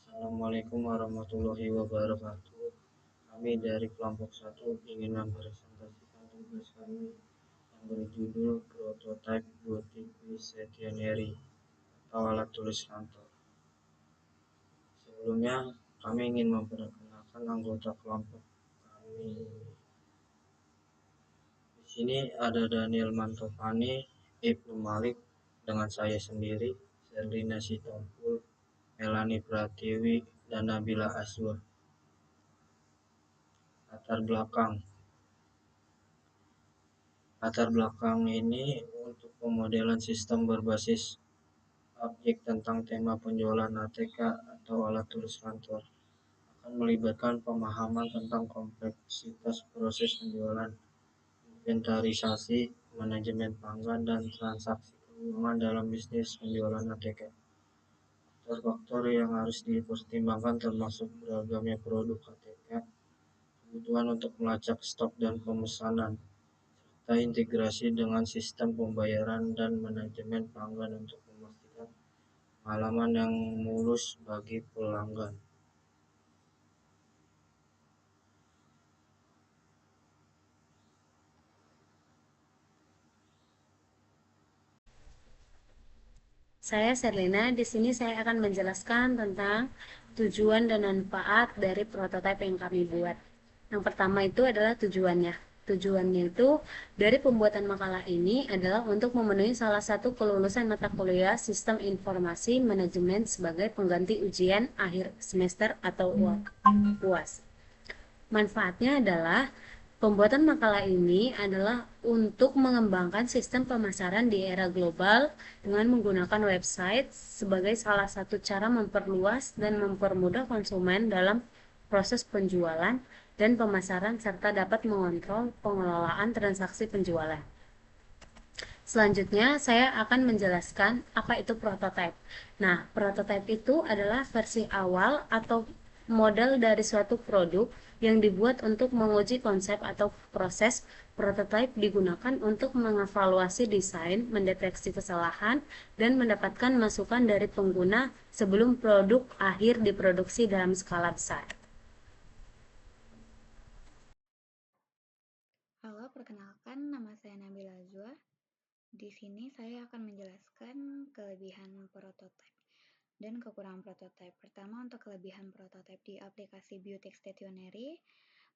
Assalamualaikum warahmatullahi wabarakatuh. Kami dari kelompok 1 ingin mempresentasikan tugas kami yang berjudul Prototype Butik Stationery atau alat tulis kantor. Sebelumnya, kami ingin memperkenalkan anggota kelompok kami. Di sini ada Daniel Mantopani, Ibnu Malik, dengan saya sendiri, Serlina Sitompul, Melani Pratiwi, dan Nabila Azwa. Latar belakang Latar belakang ini untuk pemodelan sistem berbasis objek tentang tema penjualan ATK atau alat tulis kantor akan melibatkan pemahaman tentang kompleksitas proses penjualan, inventarisasi, manajemen pelanggan, dan transaksi keuangan dalam bisnis penjualan ATK. Faktor-faktor yang harus dipertimbangkan termasuk beragamnya produk ATK, kebutuhan untuk melacak stok dan pemesanan, serta integrasi dengan sistem pembayaran dan manajemen pelanggan untuk memastikan pengalaman yang mulus bagi pelanggan. Saya Serlina, di sini saya akan menjelaskan tentang tujuan dan manfaat dari prototipe yang kami buat. Yang pertama itu adalah tujuannya. Tujuannya itu dari pembuatan makalah ini adalah untuk memenuhi salah satu kelulusan mata kuliah Sistem Informasi Manajemen sebagai pengganti ujian akhir semester atau UAS. Manfaatnya adalah pembuatan makalah ini adalah untuk mengembangkan sistem pemasaran di era global dengan menggunakan website sebagai salah satu cara memperluas dan mempermudah konsumen dalam proses penjualan dan pemasaran serta dapat mengontrol pengelolaan transaksi penjualan. Selanjutnya, saya akan menjelaskan apa itu prototipe. Nah, prototipe itu adalah versi awal atau model dari suatu produk yang dibuat untuk menguji konsep atau proses. Prototipe digunakan untuk mengevaluasi desain, mendeteksi kesalahan, dan mendapatkan masukan dari pengguna sebelum produk akhir diproduksi dalam skala besar. Halo, perkenalkan nama saya Nabila Azwa. Di sini saya akan menjelaskan kelebihan prototipe dan kekurangan prototipe. Pertama, untuk kelebihan prototipe di aplikasi Biotik Stationery,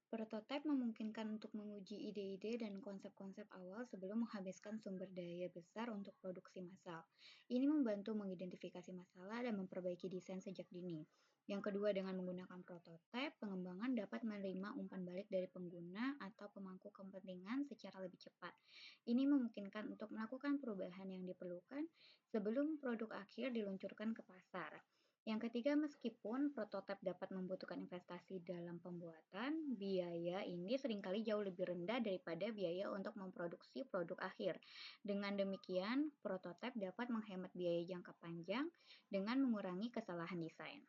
prototipe memungkinkan untuk menguji ide-ide dan konsep-konsep awal sebelum menghabiskan sumber daya besar untuk produksi massal. Ini membantu mengidentifikasi masalah dan memperbaiki desain sejak dini. Yang kedua, dengan menggunakan prototipe, pengembangan dapat menerima umpan balik dari pengguna atau pemangku kepentingan secara lebih cepat. Ini memungkinkan untuk melakukan perubahan yang diperlukan sebelum produk akhir diluncurkan ke pasar. Yang ketiga, meskipun prototipe dapat membutuhkan investasi dalam pembuatan, biaya ini seringkali jauh lebih rendah daripada biaya untuk memproduksi produk akhir. Dengan demikian, prototipe dapat menghemat biaya jangka panjang dengan mengurangi kesalahan desain.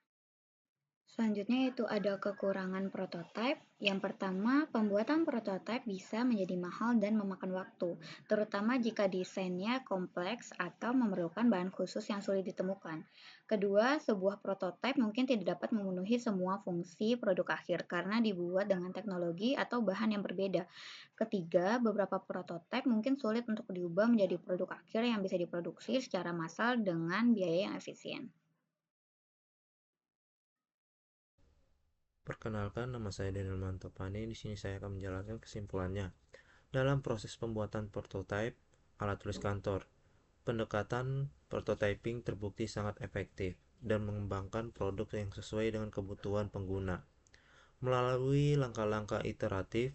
Selanjutnya itu ada kekurangan prototipe. Yang pertama, pembuatan prototipe bisa menjadi mahal dan memakan waktu, terutama jika desainnya kompleks atau memerlukan bahan khusus yang sulit ditemukan. Kedua, sebuah prototipe mungkin tidak dapat memenuhi semua fungsi produk akhir karena dibuat dengan teknologi atau bahan yang berbeda. Ketiga, beberapa prototipe mungkin sulit untuk diubah menjadi produk akhir yang bisa diproduksi secara massal dengan biaya yang efisien. Perkenalkan, nama saya Daniel Mantopani. Di sini saya akan menjelaskan kesimpulannya. Dalam proses pembuatan prototipe alat tulis kantor, pendekatan prototyping terbukti sangat efektif dan mengembangkan produk yang sesuai dengan kebutuhan pengguna. Melalui langkah-langkah iteratif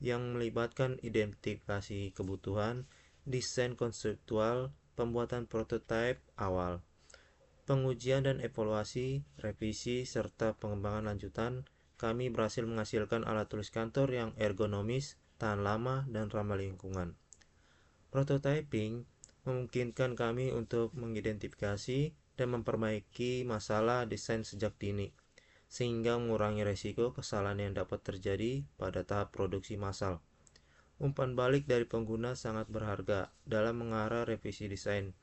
yang melibatkan identifikasi kebutuhan, desain konseptual, pembuatan prototipe awal, pengujian dan evaluasi, revisi, serta pengembangan lanjutan, kami berhasil menghasilkan alat tulis kantor yang ergonomis, tahan lama, dan ramah lingkungan. Prototyping memungkinkan kami untuk mengidentifikasi dan memperbaiki masalah desain sejak dini, sehingga mengurangi resiko kesalahan yang dapat terjadi pada tahap produksi massal. Umpan balik dari pengguna sangat berharga dalam mengarah revisi desain.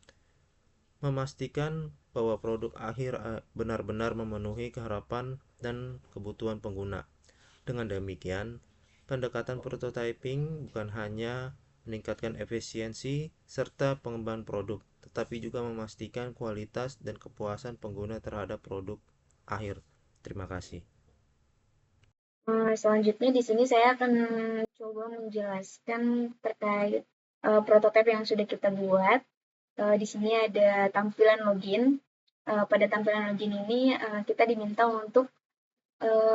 memastikan bahwa produk akhir benar-benar memenuhi keharapan dan kebutuhan pengguna. Dengan demikian, pendekatan prototyping bukan hanya meningkatkan efisiensi serta pengembangan produk, tetapi juga memastikan kualitas dan kepuasan pengguna terhadap produk akhir. Terima kasih. Selanjutnya di sini saya akan coba menjelaskan terkait prototipe yang sudah kita buat. Di sini ada tampilan login. Pada tampilan login ini kita diminta untuk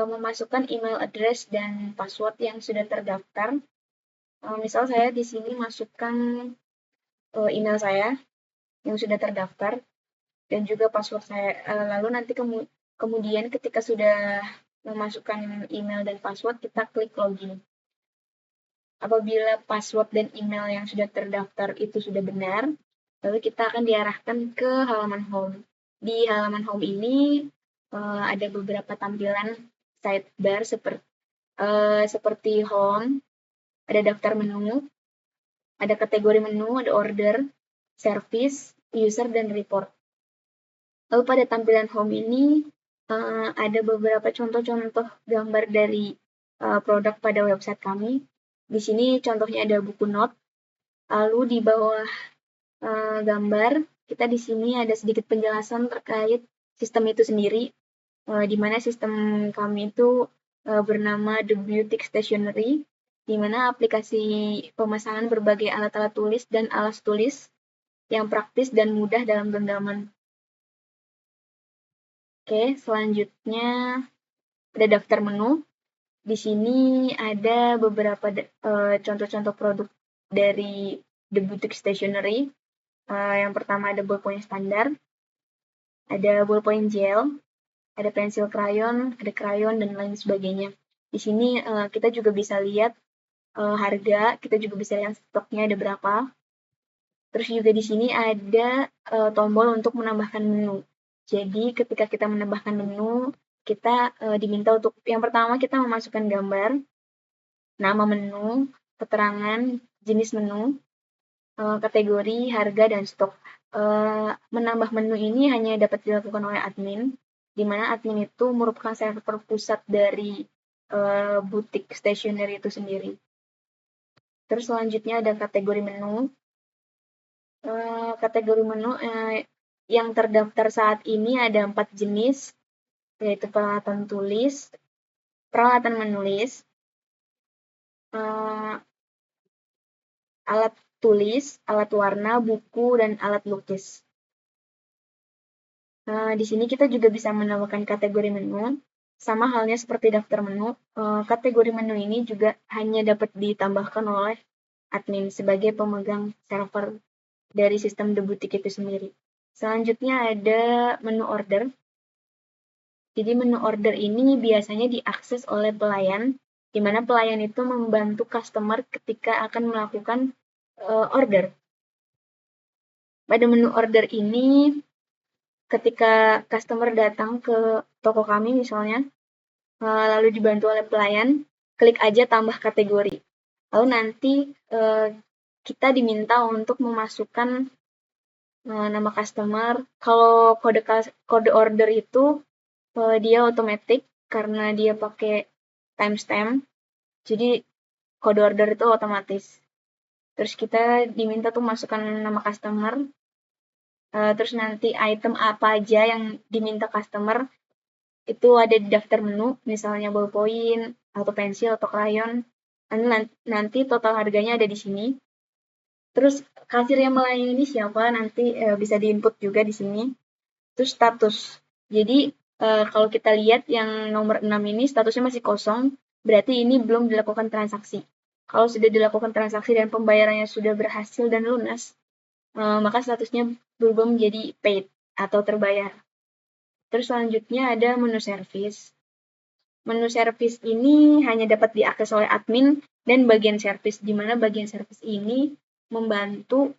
memasukkan email address dan password yang sudah terdaftar. Misal saya di sini masukkan email saya yang sudah terdaftar dan juga password saya. Lalu nanti kemudian ketika sudah memasukkan email dan password, kita klik login. Apabila password dan email yang sudah terdaftar itu sudah benar, lalu kita akan diarahkan ke halaman home. Di halaman home ini ada beberapa tampilan sidebar seperti home, ada daftar menu, ada kategori menu, ada order, service, user, dan report. Lalu pada tampilan home ini ada beberapa contoh-contoh gambar dari produk pada website kami. Di sini contohnya ada buku note. Lalu di bawah gambar, kita di sini ada sedikit penjelasan terkait sistem itu sendiri, di mana sistem kami itu bernama The Boutique Stationery, di mana aplikasi pemesanan berbagai alat-alat tulis dan alas tulis yang praktis dan mudah dalam genggaman. Oke, selanjutnya ada daftar menu. Di sini ada beberapa contoh-contoh produk dari The Boutique Stationery. Yang pertama ada ballpoint standar, ada ballpoint gel, ada pensil krayon, ada krayon, dan lain sebagainya. Di sini kita juga bisa lihat harga, kita juga bisa lihat stoknya ada berapa. Terus juga di sini ada tombol untuk menambahkan menu. Jadi ketika kita menambahkan menu, kita diminta untuk yang pertama kita memasukkan gambar, nama menu, keterangan, jenis menu, kategori, harga, dan stok. Menambah menu ini hanya dapat dilakukan oleh admin, di mana admin itu merupakan server pusat dari butik stationery itu sendiri. Terus selanjutnya ada kategori menu. Kategori menu yang terdaftar saat ini ada 4 jenis, yaitu peralatan tulis, peralatan menulis, alat tulis, alat warna, buku, dan alat lukis. Di sini kita juga bisa menambahkan kategori menu. Sama halnya seperti daftar menu, kategori menu ini juga hanya dapat ditambahkan oleh admin sebagai pemegang server dari sistem The Boutique itu sendiri. Selanjutnya ada menu order. Jadi menu order ini biasanya diakses oleh pelayan, di mana pelayan itu membantu customer ketika akan melakukan order. Pada menu order ini, ketika customer datang ke toko kami misalnya, lalu dibantu oleh pelayan, klik aja tambah kategori. Lalu nanti kita diminta untuk memasukkan nama customer. Kalau kode order itu dia otomatis karena dia pakai timestamp, jadi kode order itu otomatis. Terus kita diminta tuh masukkan nama customer, terus nanti item apa aja yang diminta customer itu ada di daftar menu, misalnya ballpoint, atau pensil, atau krayon. Nanti total harganya ada di sini. Terus kasir yang melayani siapa nanti bisa diinput juga di sini. Terus status. Jadi kalau kita lihat yang nomor 6 ini statusnya masih kosong, berarti ini belum dilakukan transaksi. Kalau sudah dilakukan transaksi dan pembayarannya sudah berhasil dan lunas, maka statusnya berubah menjadi paid atau terbayar. Terus selanjutnya ada menu service. Menu service ini hanya dapat diakses oleh admin dan bagian service, di mana bagian service ini membantu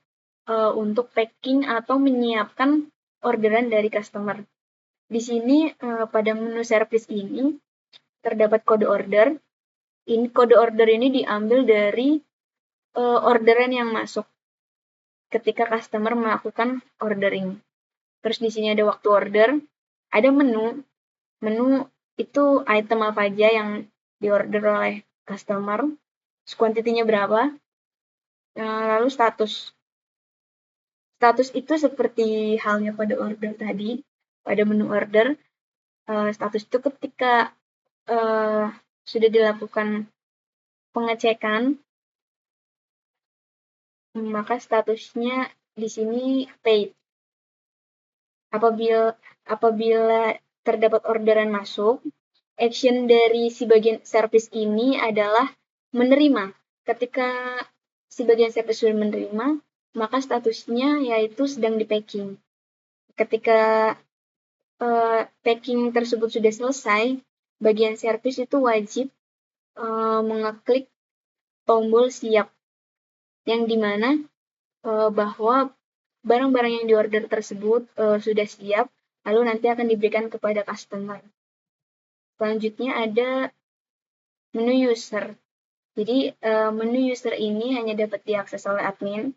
untuk packing atau menyiapkan orderan dari customer. Di sini pada menu service ini terdapat kode order. Kode order ini diambil dari orderan yang masuk ketika customer melakukan ordering. Terus di sini ada waktu order, ada menu. Menu itu item apa aja yang diorder oleh customer, kuantitinya berapa, lalu status. Status itu seperti halnya pada order tadi, pada menu order, status itu ketika sudah dilakukan pengecekan, maka statusnya di sini paid. Apabila terdapat orderan masuk, action dari si bagian service ini adalah menerima. Ketika si bagian service sudah menerima, maka statusnya yaitu sedang di packing. Ketika packing tersebut sudah selesai, bagian service itu wajib mengeklik tombol siap, yang dimana bahwa barang-barang yang diorder tersebut sudah siap, lalu nanti akan diberikan kepada customer. Selanjutnya ada menu user. Jadi menu user ini hanya dapat diakses oleh admin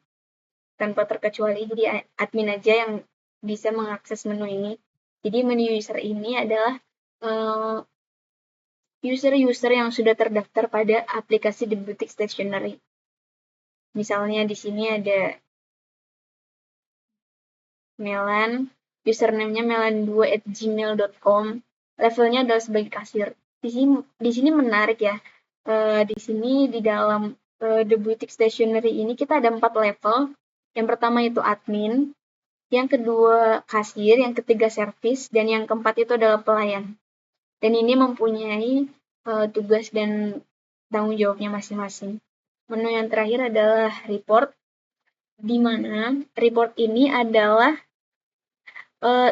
tanpa terkecuali, jadi admin aja yang bisa mengakses menu ini. Jadi menu user ini adalah user-user yang sudah terdaftar pada aplikasi The Boutique Stationery. Misalnya di sini ada Melan, username-nya melan2@gmail.com, levelnya adalah sebagai kasir. Di sini menarik ya. Di sini di dalam The Boutique Stationery ini kita ada 4 level. Yang pertama itu admin, yang kedua kasir, yang ketiga service, dan yang keempat itu adalah pelayan. Dan ini mempunyai tugas dan tanggung jawabnya masing-masing. Menu yang terakhir adalah report, di mana report ini adalah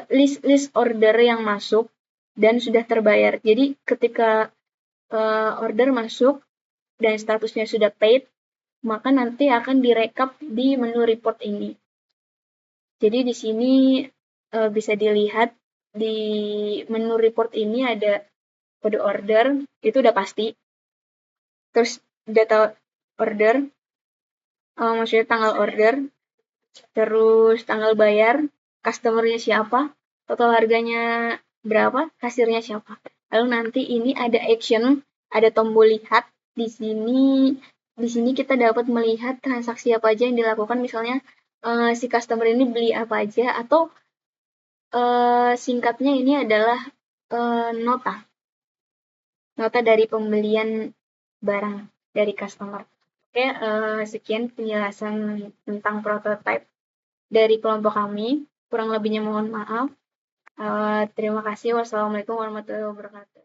list order yang masuk dan sudah terbayar. Jadi ketika order masuk dan statusnya sudah paid, maka nanti akan direkap di menu report ini. Jadi di sini bisa dilihat di menu report ini ada kode order, itu udah pasti. Terus data order, maksudnya tanggal order, terus tanggal bayar, customer-nya siapa, total harganya berapa, kasirnya siapa. Lalu nanti ini ada action, ada tombol lihat. Di sini kita dapat melihat transaksi apa aja yang dilakukan, misalnya si customer ini beli apa aja, atau singkatnya ini adalah nota dari pembelian barang dari customer. Oke, sekian penjelasan tentang prototype dari kelompok kami. Kurang lebihnya mohon maaf. Terima kasih. Wassalamualaikum warahmatullahi wabarakatuh.